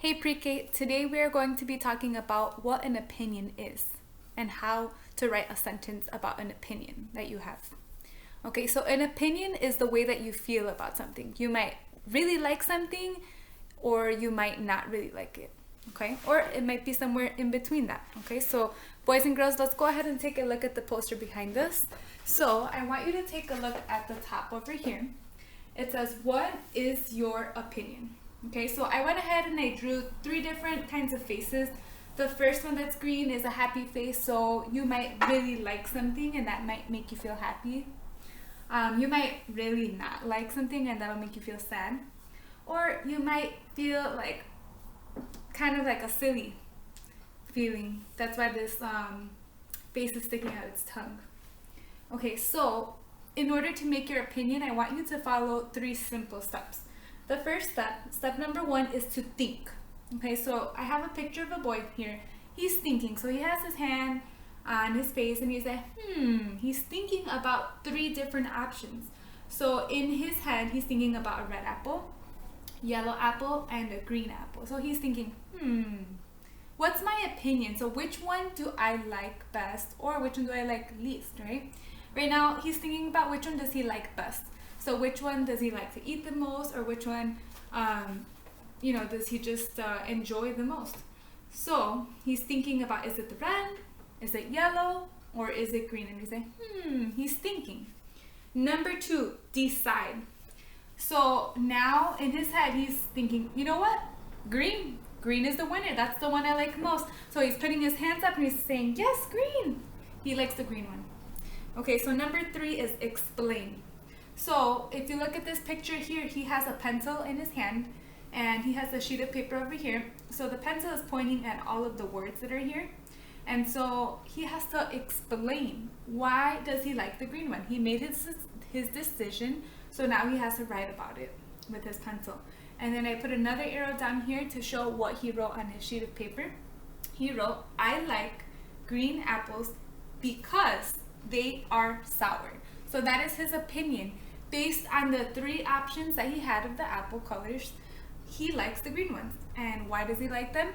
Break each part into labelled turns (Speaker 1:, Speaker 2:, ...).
Speaker 1: Hey Pre-K, today we are going to be talking about what an opinion is and how to write a sentence about an opinion that you have. Okay, so an opinion is the way that you feel about something. You might really like something or you might not really like it. Okay, or it might be somewhere in between that. Okay, so boys and girls, let's go ahead and take a look at the poster behind us. So I want you to take a look at the top over here. It says, what is your opinion? Okay, so I went ahead and I drew 3 different kinds of faces. The first one that's green is a happy face, so you might really like something and that might make you feel happy. You might really not like something and that'll make you feel sad. Or you might feel like kind of like a silly feeling. That's why this face is sticking out its tongue. Okay, so in order to make your opinion, I want you to follow 3 simple steps. The first step number 1, is to think. Okay, so I have a picture of a boy here. He's thinking. So he has his hand on his face and he's like, he's thinking about 3 different options. So in his head, he's thinking about a red apple, yellow apple, and a green apple. So he's thinking, what's my opinion? So which one do I like best or which one do I like least, right? Right now, he's thinking about which one does he like best. So which one does he like to eat the most, or which one, does he just enjoy the most? So he's thinking about, is it the red, is it yellow, or is it green? And he's like, he's thinking. Number 2, decide. So now in his head, he's thinking, you know what? Green. Green is the winner. That's the one I like most. So he's putting his hands up and he's saying, yes, green. He likes the green one. Okay, so number 3 is explain. So if you look at this picture here, he has a pencil in his hand and he has a sheet of paper over here. So the pencil is pointing at all of the words that are here. And so he has to explain, why does he like the green one? He made his decision, so now he has to write about it with his pencil. And then I put another arrow down here to show what he wrote on his sheet of paper. He wrote, I like green apples because they are sour. So that is his opinion. Based on the 3 options that he had of the apple colors, he likes the green ones. And why does he like them?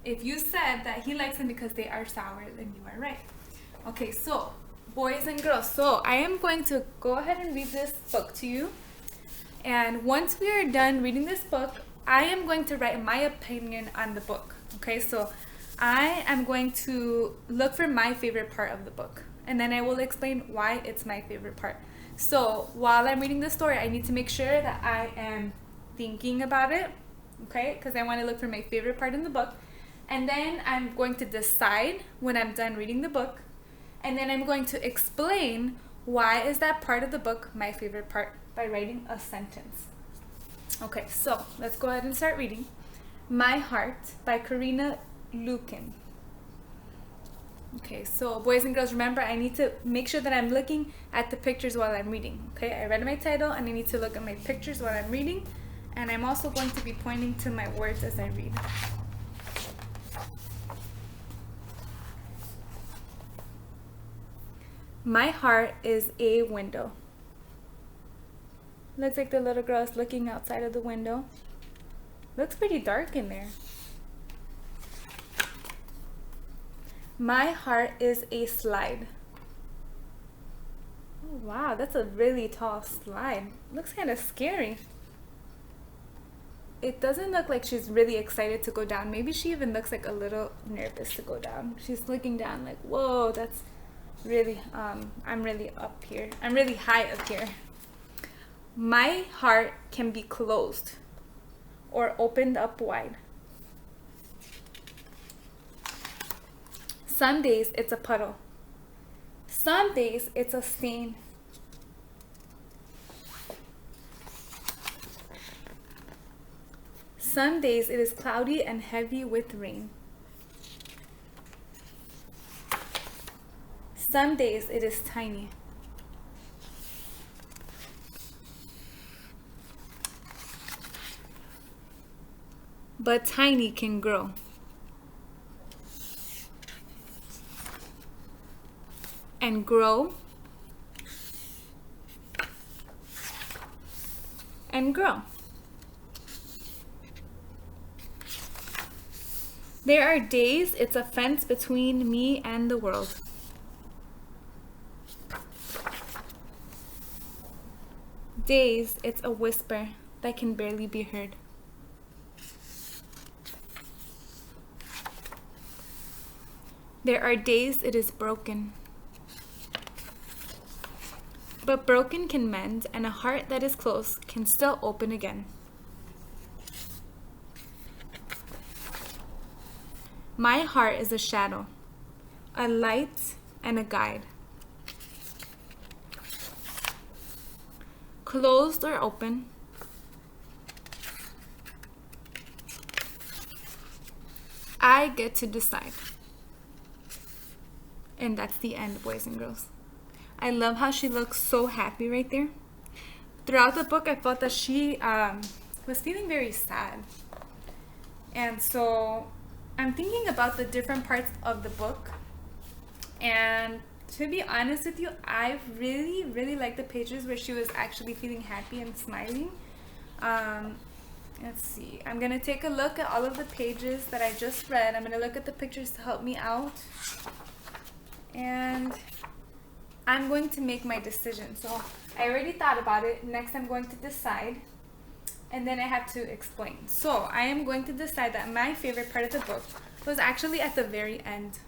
Speaker 1: If you said that he likes them because they are sour, then you are right. Okay, so boys and girls, so I am going to go ahead and read this book to you. And once we are done reading this book, I am going to write my opinion on the book. Okay, so I am going to look for my favorite part of the book. And then I will explain why it's my favorite part. So while I'm reading the story, I need to make sure that I am thinking about it, okay? Because I want to look for my favorite part in the book. And then I'm going to decide when I'm done reading the book. And then I'm going to explain why is that part of the book my favorite part by writing a sentence. Okay, so let's go ahead and start reading. My Heart by Karina Lukin. Okay, so boys and girls, remember I need to make sure that I'm looking at the pictures while I'm reading. Okay, I read my title and I need to look at my pictures while I'm reading. And I'm also going to be pointing to my words as I read. My heart is a window. Looks like the little girl is looking outside of the window. Looks pretty dark in there. My heart is a slide. Oh, wow, that's a really tall slide. Looks kind of scary. It doesn't look like she's really excited to go down. Maybe she even looks like a little nervous to go down. She's looking down like, whoa, that's really, I'm really up here. I'm really high up here. My heart can be closed or opened up wide. Some days it's a puddle. Some days it's a stain. Some days it is cloudy and heavy with rain. Some days it is tiny. But tiny can grow. And grow and grow. There are days it's a fence between me and the world. Days it's a whisper that can barely be heard. There are days it is broken. But broken can mend, and a heart that is closed can still open again. My heart is a shadow, a light, and a guide. Closed or open, I get to decide. And that's the end, boys and girls. I love how she looks so happy right there. Throughout the book, I felt that she was feeling very sad. And so I'm thinking about the different parts of the book. And to be honest with you, I really, really like the pages where she was actually feeling happy and smiling. Let's see. I'm going to take a look at all of the pages that I just read. I'm going to look at the pictures to help me out. And I'm going to make my decision. So I already thought about it. Next, I'm going to decide. And then I have to explain. So I am going to decide that my favorite part of the book was actually at the very end.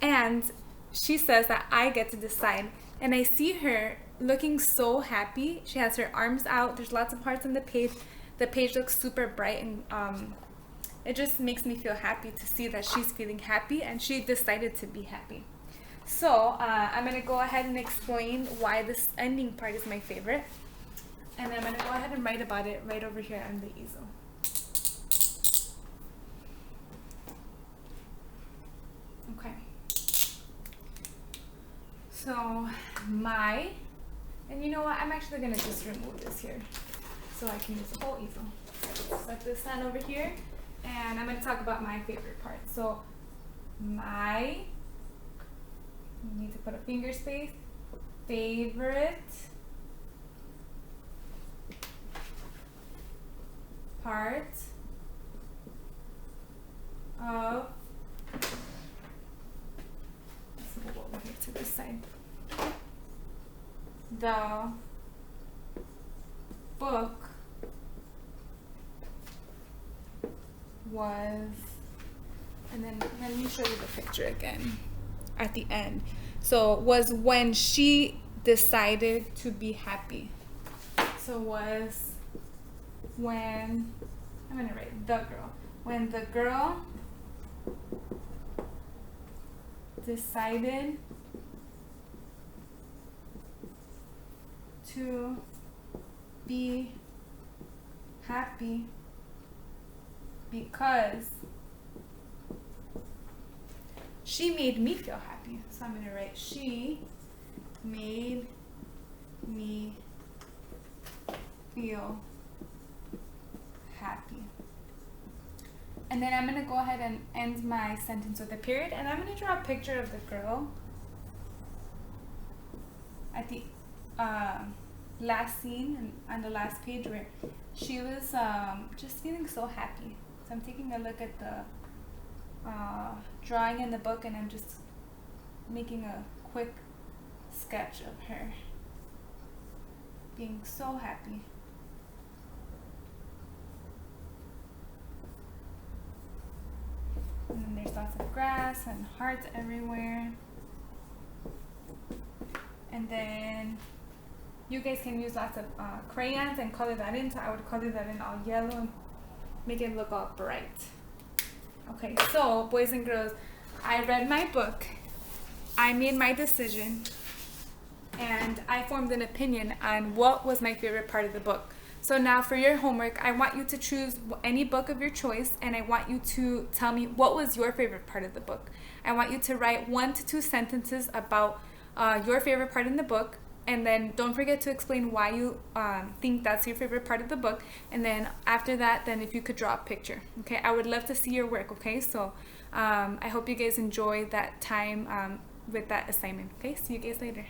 Speaker 1: And she says that I get to decide. And I see her looking so happy. She has her arms out. There's lots of hearts on the page. The page looks super bright, and it just makes me feel happy to see that she's feeling happy and she decided to be happy. So I'm going to go ahead and explain why this ending part is my favorite. And I'm going to go ahead and write about it right over here on the easel. Okay. So and you know what? I'm actually going to just remove this here so I can use the whole easel. Set this down over here. And I'm going to talk about my favorite part. So you need to put a finger space, favorite part of, let's move over here to this side, the book was, and then let me show you the picture again at the end. So was when she decided to be happy. So was when, I'm gonna write the girl. When the girl decided to be happy because she made me feel happy. So I'm going to write, she made me feel happy. And then I'm going to go ahead and end my sentence with a period. And I'm going to draw a picture of the girl at the last scene and on the last page where she was just feeling so happy. So I'm taking a look at the drawing in the book, and I'm just making a quick sketch of her being so happy. And then there's lots of grass and hearts everywhere. And then you guys can use lots of crayons and color that in. So I would color that in all yellow and make it look all bright. Okay, so boys and girls, I read my book, I made my decision, and I formed an opinion on what was my favorite part of the book. So now for your homework, I want you to choose any book of your choice, and I want you to tell me what was your favorite part of the book. I want you to write 1 to 2 sentences about your favorite part in the book, and then don't forget to explain why you think that's your favorite part of the book. And then after that, then if you could draw a picture. Okay, I would love to see your work. Okay, so I hope you guys enjoy that time with that assignment. Okay, see you guys later.